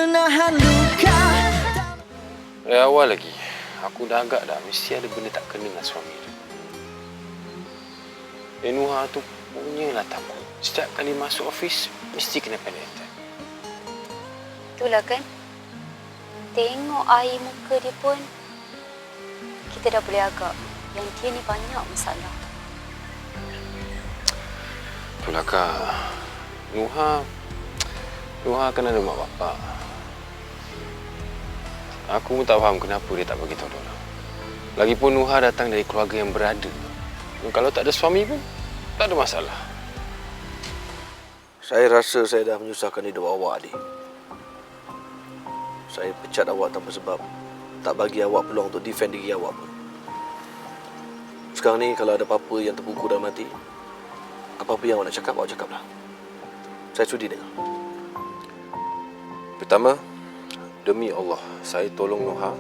menahan luka. Dari awal lagi, aku dah agak dah mesti ada benda tak kena dengan suami dia. Nuha tu punyalah takut. Setiap kali masuk office, mesti kena panic attack. Itulah kan. Tengok air muka dia pun, kita dah boleh agak yang dia ni banyak masalah. Itulah Kak. Nuha kan ada mak bapak. Aku pun tak faham kenapa dia tak bagi tahu orang. Lagipun Nuha datang dari keluarga yang berada. Kalau tak ada suami pun, tak ada masalah. Saya rasa saya dah menyusahkan hidup awak, adik. Saya pecat awak tanpa sebab. Tak bagi awak peluang untuk defend diri awak pun. Sekarang ni kalau ada apa-apa yang terbuku dalam hati, apa-apa yang awak nak cakap, awak cakaplah. Saya sudi dengar. Pertama, demi Allah, saya tolong Nuha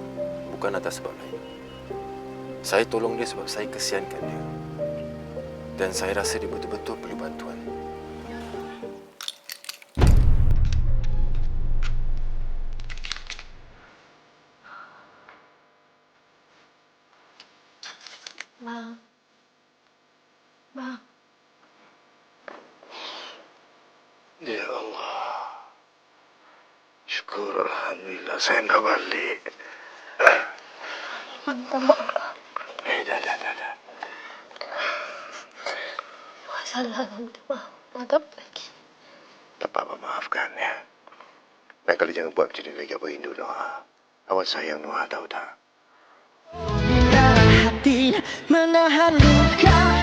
bukan atas sebab lain. Saya tolong dia sebab saya kesiankan dia. Dan saya rasa dia betul-betul perlu bantuan. Ma. Ya Allah. Syukur Alhamdulillah saya dah balik. Minta maaf. Dah. Salah nanti, Ma. Ma tak apa lagi. Tak apa-apa, maafkan ya. Lain kali jangan buat macam ni lagi, Abah rindu Noah. Awak sayang Noah, tahu tak? Hati menahan luka.